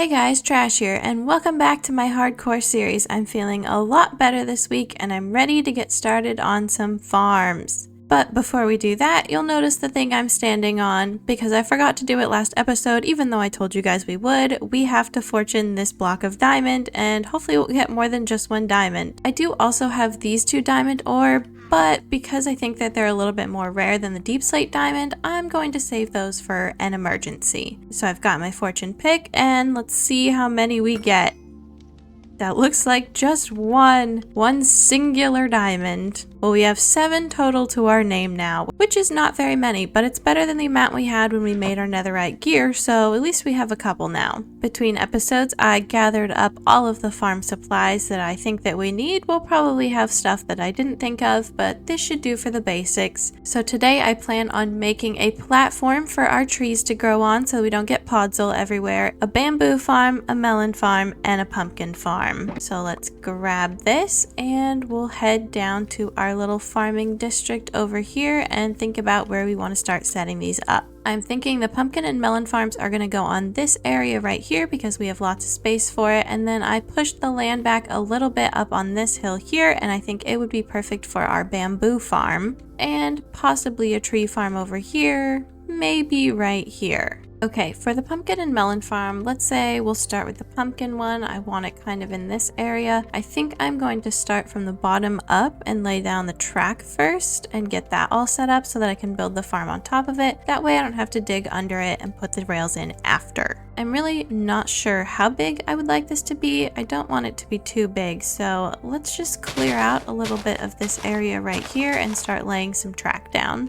Hey guys, Trash here, and welcome back to my hardcore series. I'm feeling a lot better this week, and I'm ready to get started on some farms. But before we do that, you'll notice the thing I'm standing on, because I forgot to do it last episode, even though I told you guys we would. We have to fortune this block of diamond, and hopefully we'll get more than just one diamond. I do also have these two diamond ore, but because I think that they're a little bit more rare than the deep slate diamond, I'm going to save those for an emergency. So I've got my fortune pick, and let's see how many we get. That looks like just one singular diamond. Well, we have 7 total to our name now, which is not very many, but it's better than the amount we had when we made our netherite gear, so at least we have a couple now. Between episodes, I gathered up all of the farm supplies that I think that we need. We'll probably have stuff that I didn't think of, but this should do for the basics. So today I plan on making a platform for our trees to grow on so we don't get podzol everywhere, a bamboo farm, a melon farm, and a pumpkin farm. So let's grab this and we'll head down to our little farming district over here and think about where we want to start setting these up. I'm thinking the pumpkin and melon farms are going to go on this area right here because we have lots of space for it, and then I pushed the land back a little bit up on this hill here, and I think it would be perfect for our bamboo farm and possibly a tree farm over here, maybe right here. Okay, for the pumpkin and melon farm, let's say we'll start with the pumpkin one. I want it kind of in this area. I think I'm going to start from the bottom up and lay down the track first and get that all set up so that I can build the farm on top of it. That way I don't have to dig under it and put the rails in after. I'm really not sure how big I would like this to be. I don't want it to be too big, so let's just clear out a little bit of this area right here and start laying some track down.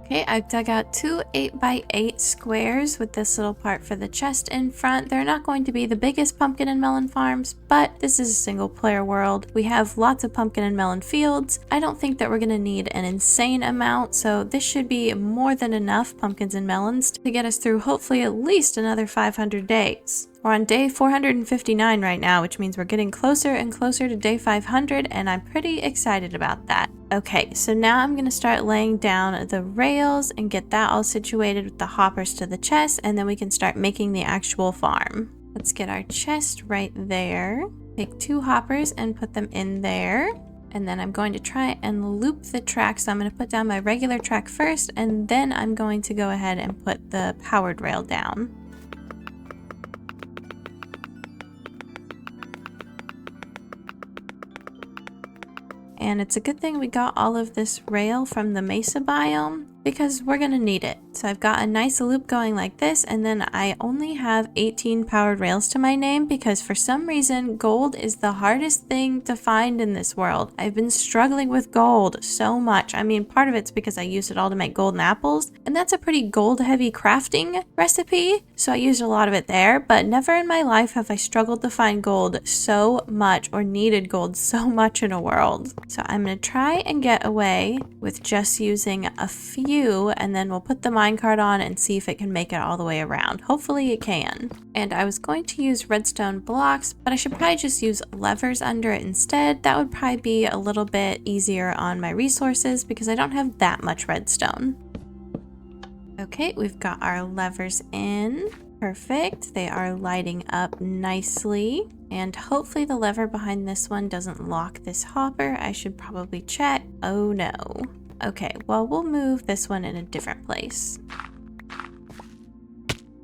Okay, I've dug out 2 8x8 squares with this little part for the chest in front. They're not going to be the biggest pumpkin and melon farms, but this is a single player world. We have lots of pumpkin and melon fields. I don't think that we're going to need an insane amount, so this should be more than enough pumpkins and melons to get us through hopefully at least another 500 days. We're on day 459 right now, which means we're getting closer and closer to day 500, and I'm pretty excited about that. Okay, so now I'm going to start laying down the rails and get that all situated with the hoppers to the chest, and then we can start making the actual farm. Let's get our chest right there. Take 2 hoppers and put them in there. And then I'm going to try and loop the track. So I'm going to put down my regular track first, and then I'm going to go ahead and put the powered rail down. And it's a good thing we got all of this rail from the mesa biome because we're gonna need it. So I've got a nice loop going like this, and then I only have 18 powered rails to my name because for some reason gold is the hardest thing to find in this world. I've been struggling with gold so much. I mean, part of it's because I used it all to make golden apples, and that's a pretty gold heavy crafting recipe, so I used a lot of it there, but never in my life have I struggled to find gold so much or needed gold so much in a world. So I'm gonna try and get away with just using a few, and then we'll put the minecart on and see if it can make it all the way around. Hopefully it can. And I was going to use redstone blocks, but I should probably just use levers under it instead. That would probably be a little bit easier on my resources because I don't have that much redstone. Okay, we've got our levers in. Perfect. They are lighting up nicely. And hopefully the lever behind this one doesn't lock this hopper. I should probably check. Oh no. Okay, well, we'll move this one in a different place.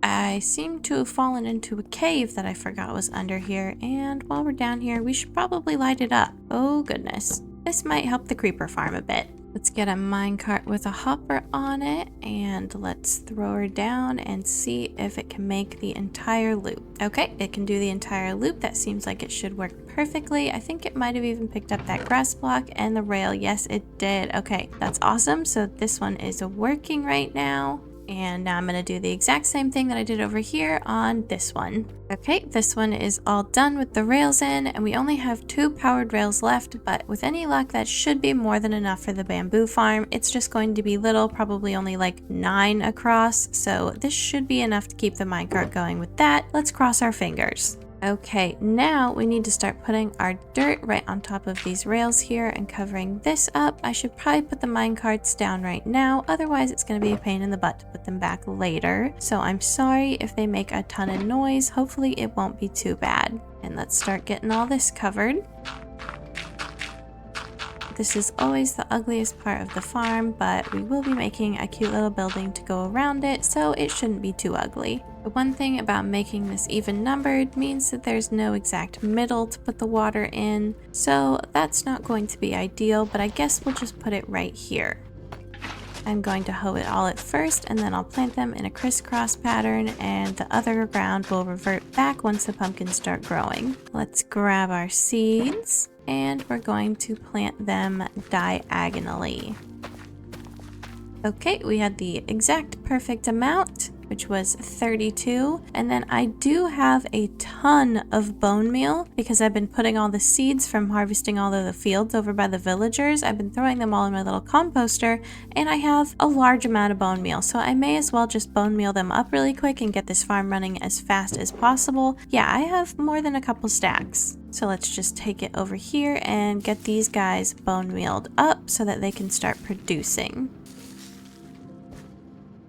I seem to have fallen into a cave that I forgot was under here, and while we're down here, we should probably light it up. Oh goodness. This might help the creeper farm a bit. Let's get a minecart with a hopper on it, and let's throw her down and see if it can make the entire loop. Okay, it can do the entire loop. That seems like it should work perfectly. I think it might have even picked up that grass block and the rail. Yes, it did. Okay, that's awesome. So this one is working right now. And now I'm going to do the exact same thing that I did over here on this one. Okay, this one is all done with the rails in, and we only have 2 powered rails left, but with any luck that should be more than enough for the bamboo farm. It's just going to be little, probably only like 9 across, so this should be enough to keep the minecart going with that. Let's cross our fingers. Okay, now we need to start putting our dirt right on top of these rails here and covering this up. I should probably put the mine carts down right now, otherwise it's going to be a pain in the butt to put them back later. So I'm sorry if they make a ton of noise. Hopefully it won't be too bad. And let's start getting all this covered. This is always the ugliest part of the farm, but we will be making a cute little building to go around it, so it shouldn't be too ugly. The one thing about making this even numbered means that there's no exact middle to put the water in, so that's not going to be ideal, but I guess we'll just put it right here. I'm going to hoe it all at first, and then I'll plant them in a crisscross pattern, and the other ground will revert back once the pumpkins start growing. Let's grab our seeds, and we're going to plant them diagonally. Okay, we had the exact perfect amount, which was 32, and then I do have a ton of bone meal because I've been putting all the seeds from harvesting all of the fields over by the villagers. I've been throwing them all in my little composter, and I have a large amount of bone meal, so I may as well just bone meal them up really quick and get this farm running as fast as possible. Yeah, I have more than a couple stacks. So let's just take it over here and get these guys bone mealed up so that they can start producing.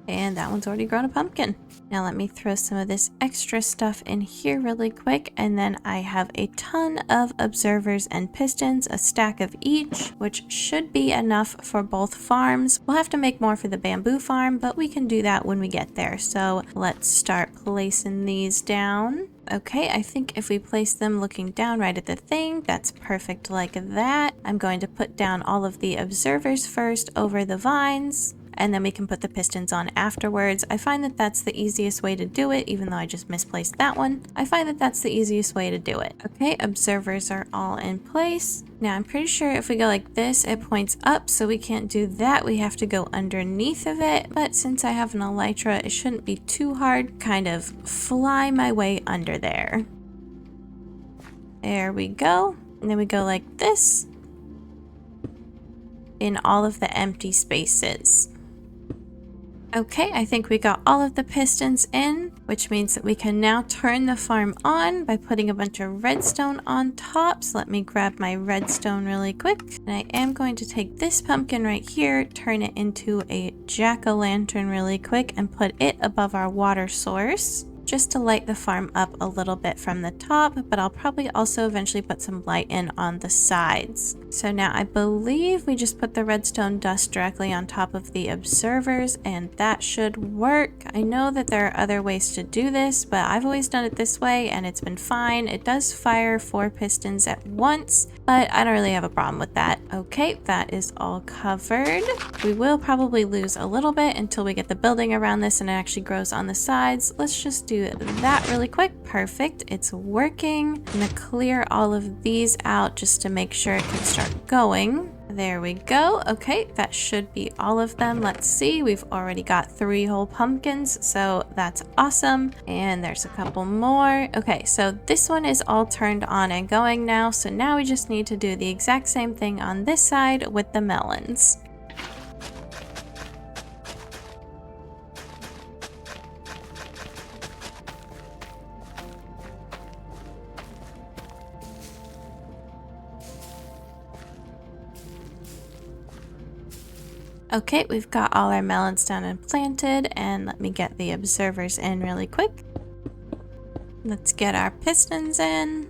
And that one's already grown a pumpkin. Now let me throw some of this extra stuff in here really quick, and then I have a ton of observers and pistons, a stack of each, which should be enough for both farms. We'll have to make more for the bamboo farm, but we can do that when we get there. So let's start placing these down. Okay, I think if we place them looking down right at the thing, that's perfect like that. I'm going to put down all of the observers first over the vines, and then we can put the pistons on afterwards. I find that that's the easiest way to do it, even though I just misplaced that one. I find that that's the easiest way to do it. Okay, observers are all in place. Now I'm pretty sure if we go like this, it points up, so we can't do that. We have to go underneath of it, but since I have an elytra, it shouldn't be too hard. Kind of fly my way under there. There we go. And then we go like this in all of the empty spaces. Okay, I think we got all of the pistons in, which means that we can now turn the farm on by putting a bunch of redstone on top. So let me grab my redstone really quick. And I am going to take this pumpkin right here, turn it into a jack-o'-lantern really quick, and put it above our water source, just to light the farm up a little bit from the top, but I'll probably also eventually put some light in on the sides. So now I believe we just put the redstone dust directly on top of the observers, and that should work. I know that there are other ways to do this, but I've always done it this way and it's been fine. It does fire 4 pistons at once, but I don't really have a problem with that. Okay, that is all covered. We will probably lose a little bit until we get the building around this and it actually grows on the sides. Let's just do that really quick. Perfect, it's working. I'm gonna clear all of these out just to make sure it can start going. There we go. Okay, that should be all of them. Let's see, we've already got 3 whole pumpkins, so that's awesome. And there's a couple more. Okay, so this one is all turned on and going now, so now we just need to do the exact same thing on this side with the melons. Okay, we've got all our melons done and planted, and let me get the observers in really quick. Let's get our pistons in.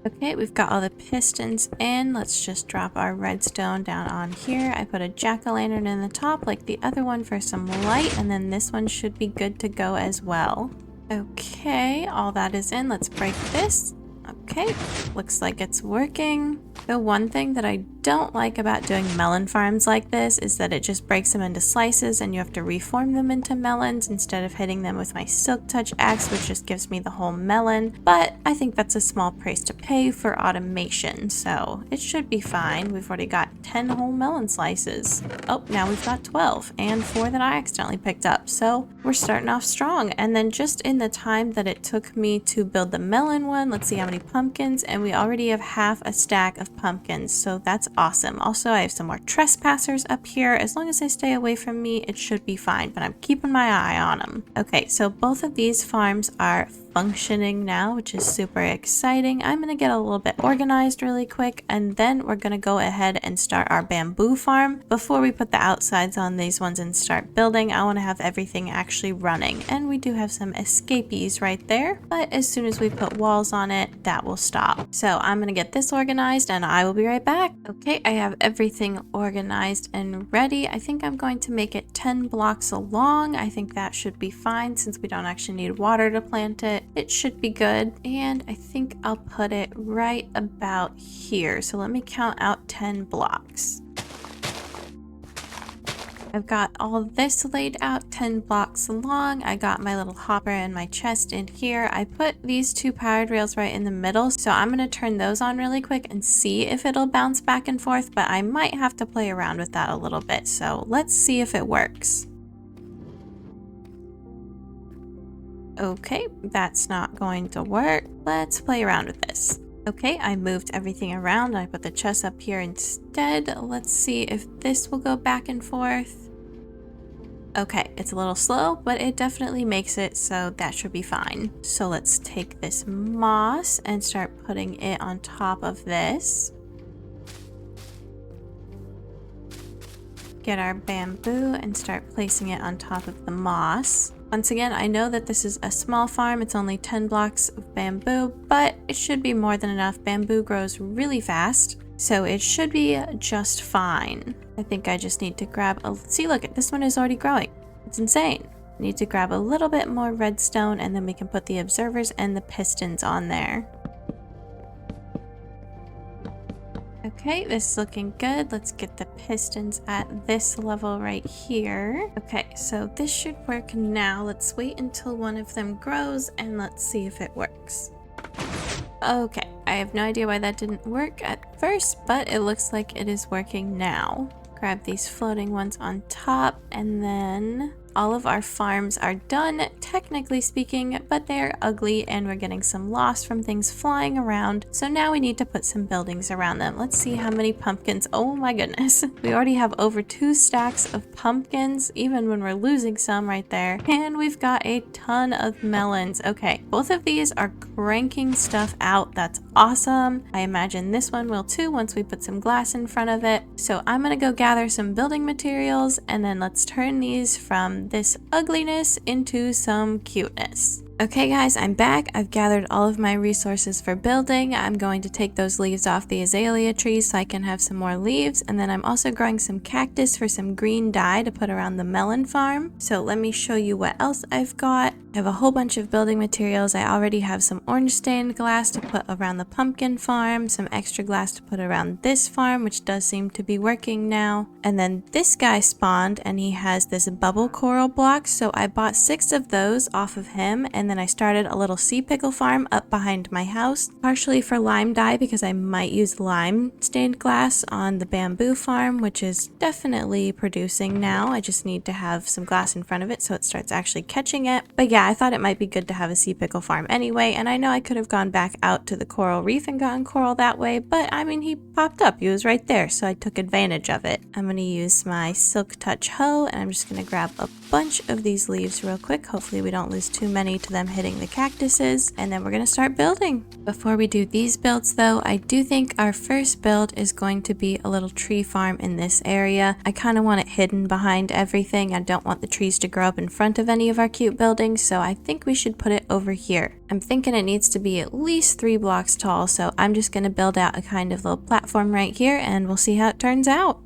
Okay, we've got all the pistons in. Let's just drop our redstone down on here. I put a jack-o'-lantern in the top like the other one for some light, and then this one should be good to go as well. Okay, all that is in. Let's break this. Okay, looks like it's working. The one thing that I don't like about doing melon farms like this is that it just breaks them into slices and you have to reform them into melons instead of hitting them with my silk touch axe, which just gives me the whole melon. But I think that's a small price to pay for automation, so it should be fine. We've already got 10 whole melon slices. Oh, now we've got 12 and 4 that I accidentally picked up, so we're starting off strong. And then just in the time that it took me to build the melon one, let's see how many pumpkins, and we already have half a stack of pumpkins, so that's awesome. Also, I have some more trespassers up here. As long as they stay away from me, it should be fine, but I'm keeping my eye on them. Okay, so both of these farms are functioning now, which is super exciting. I'm gonna get a little bit organized really quick, and then we're gonna go ahead and start our bamboo farm. Before we put the outsides on these ones and start building, I want to have everything actually running, and we do have some escapees right there, but as soon as we put walls on it, that will stop. So I'm gonna get this organized and I will be right back. Okay, I have everything organized and ready. I think I'm going to make it 10 blocks long. I think that should be fine since we don't actually need water to plant it. It should be good, and I think I'll put it right about here. So let me count out 10 blocks. I've got all of this laid out 10 blocks long. I got my little hopper and my chest in here. I put these two powered rails right in the middle, so I'm going to turn those on really quick and see if it'll bounce back and forth, but I might have to play around with that a little bit. So let's see if it works. Okay, that's not going to work. Let's play around with this. Okay, I moved everything around. I put the chest up here instead. Let's see if this will go back and forth. Okay, it's a little slow, but it definitely makes it, so that should be fine. So let's take this moss and start putting it on top of this. Get our bamboo and start placing it on top of the moss. Once again, I know that this is a small farm. It's only 10 blocks of bamboo, but it should be more than enough. Bamboo grows really fast, so it should be just fine. I think I just need to grab a... See, look, this one is already growing. It's insane. I need to grab a little bit more redstone, and then we can put the observers and the pistons on there. Okay, this is looking good. Let's get the pistons at this level right here. Okay, so this should work now. Let's wait until one of them grows and let's see if it works. Okay, I have no idea why that didn't work at first, but it looks like it is working now. Grab these floating ones on top, and then all of our farms are done, technically speaking, but they're ugly and we're getting some loss from things flying around. So now we need to put some buildings around them. Let's see how many pumpkins. Oh my goodness. We already have over 2 stacks of pumpkins, even when we're losing some right there. And we've got a ton of melons. Okay, both of these are cranking stuff out. That's awesome. I imagine this one will too once we put some glass in front of it. So I'm gonna go gather some building materials, and then let's turn these from this ugliness into some cuteness. Okay guys, I'm back. I've gathered all of my resources for building. I'm going to take those leaves off the azalea trees so I can have some more leaves, and then I'm also growing some cactus for some green dye to put around the melon farm. So let me show you what else I've got. I have a whole bunch of building materials. I already have some orange stained glass to put around the pumpkin farm, some extra glass to put around this farm, which does seem to be working now. And then this guy spawned and he has this bubble coral block, so I bought 6 of those off of him, and then I started a little sea pickle farm up behind my house, partially for lime dye because I might use lime stained glass on the bamboo farm, which is definitely producing now. I just need to have some glass in front of it so it starts actually catching it. But yeah, I thought it might be good to have a sea pickle farm anyway, and I know I could have gone back out to the coral reef and gotten coral that way, but I mean, he popped up. He was right there, so I took advantage of it. I'm going to use my silk touch hoe, and I'm just going to grab a bunch of these leaves real quick. Hopefully we don't lose too many to them hitting the cactuses, and then we're going to start building. Before we do these builds though, I do think our first build is going to be a little tree farm in this area. I kind of want it hidden behind everything. I don't want the trees to grow up in front of any of our cute buildings, so I think we should put it over here. I'm thinking it needs to be at least 3 blocks tall, so I'm just going to build out a kind of little platform right here and we'll see how it turns out.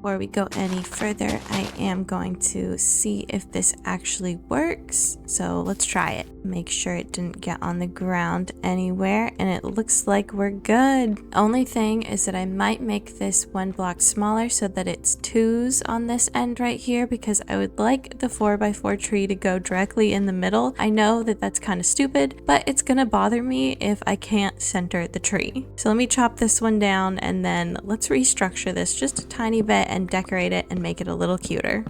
Before we go any further, I am going to see if this actually works. So let's try it. Make sure it didn't get on the ground anywhere, and it looks like we're good. Only thing is that I might make this 1 block smaller so that it's 2s on this end right here, because I would like the 4x4 tree to go directly in the middle. I know that that's kind of stupid, but it's gonna bother me if I can't center the tree. So let me chop this one down, and then let's restructure this just a tiny bit, it and decorate it and make it a little cuter.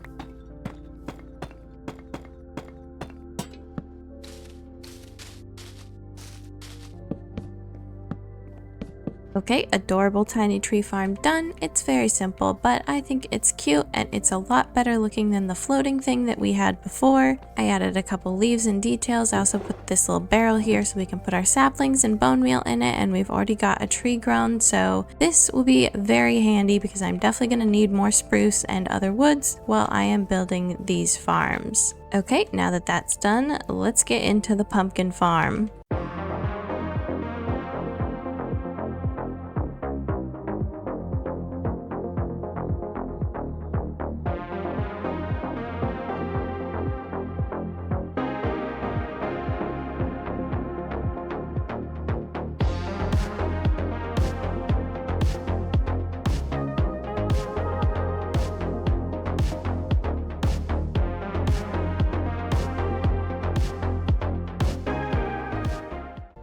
Okay, adorable tiny tree farm done. It's very simple, but I think it's cute and it's a lot better looking than the floating thing that we had before. I added a couple leaves and details. I also put this little barrel here so we can put our saplings and bone meal in it, and we've already got a tree grown, so this will be very handy because I'm definitely going to need more spruce and other woods while I am building these farms. Okay, now that that's done, let's get into the pumpkin farm.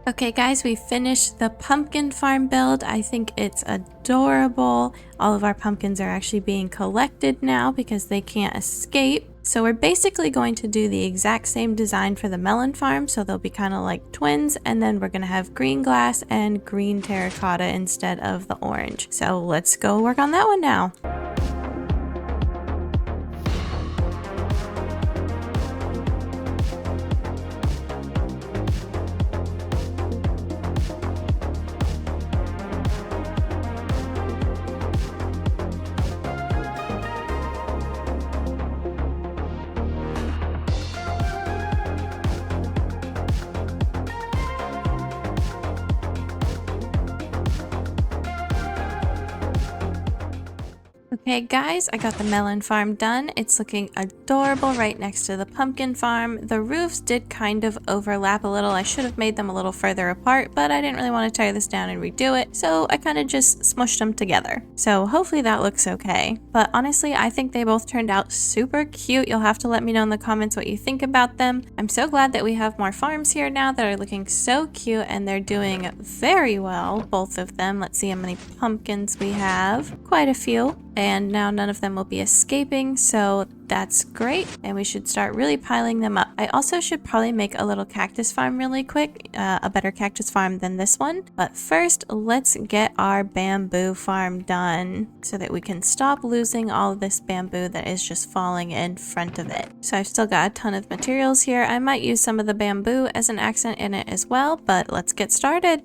Okay guys, we finished the pumpkin farm build. I think it's adorable. All of our pumpkins are actually being collected now because they can't escape. So we're basically going to do the exact same design for the melon farm, so they'll be kind of like twins, and then we're gonna have green glass and green terracotta instead of the orange. So let's go work on that one now. Okay guys, I got the melon farm done. It's looking adorable right next to the pumpkin farm. The roofs did kind of overlap a little. I should have made them a little further apart, but I didn't really want to tear this down and redo it, so I kind of just smushed them together. So hopefully that looks okay. But honestly, I think they both turned out super cute. You'll have to let me know in the comments what you think about them. I'm so glad that we have more farms here now that are looking so cute, and they're doing very well, both of them. Let's see how many pumpkins we have. Quite a few. And now none of them will be escaping, so that's great, and we should start really piling them up. I also should probably make a little cactus farm really quick, a better cactus farm than this one. But first, let's get our bamboo farm done so that we can stop losing all of this bamboo that is just falling in front of it. So I've still got a ton of materials here. I might use some of the bamboo as an accent in it as well, but let's get started.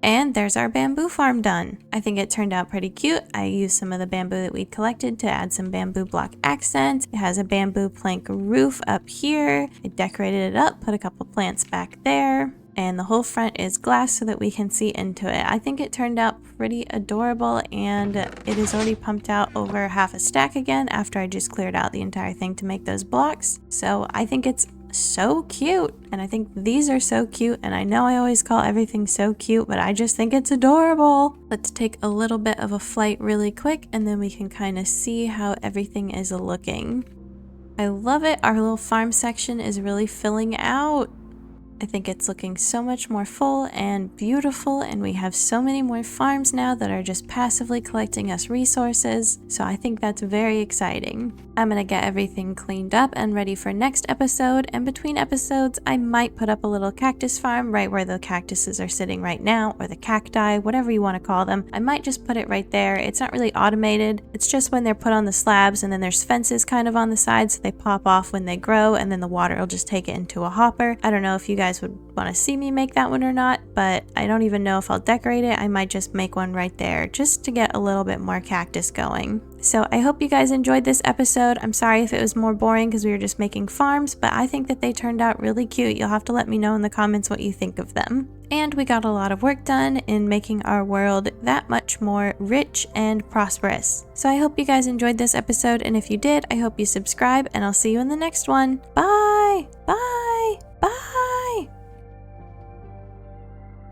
And there's our bamboo farm done. I think it turned out pretty cute. I used some of the bamboo that we'd collected to add some bamboo block accents. It has a bamboo plank roof up here. I decorated it up, put a couple plants back there. And the whole front is glass so that we can see into it. I think it turned out pretty adorable, and it is already pumped out over half a stack again after I just cleared out the entire thing to make those blocks. So I think it's so cute, and I think these are so cute, and I know I always call everything so cute, but I just think it's adorable. Let's take a little bit of a flight really quick, and then we can kind of see how everything is looking. I love it. Our little farm section is really filling out. I think it's looking so much more full and beautiful, and we have so many more farms now that are just passively collecting us resources, so I think that's very exciting. I'm gonna get everything cleaned up and ready for next episode, and between episodes I might put up a little cactus farm right where the cactuses are sitting right now, or the cacti, whatever you want to call them. I might just put it right there. It's not really automated. It's just when they're put on the slabs, and then there's fences kind of on the sides so they pop off when they grow, and then the water will just take it into a hopper. I don't know if you guys would want to see me make that one or not, but I don't even know if I'll decorate it. I might just make one right there just to get a little bit more cactus going. So I hope you guys enjoyed this episode. I'm sorry if it was more boring because we were just making farms, but I think that they turned out really cute. You'll have to let me know in the comments what you think of them. And we got a lot of work done in making our world that much more rich and prosperous. So I hope you guys enjoyed this episode, and if you did, I hope you subscribe, and I'll see you in the next one. Bye! Bye!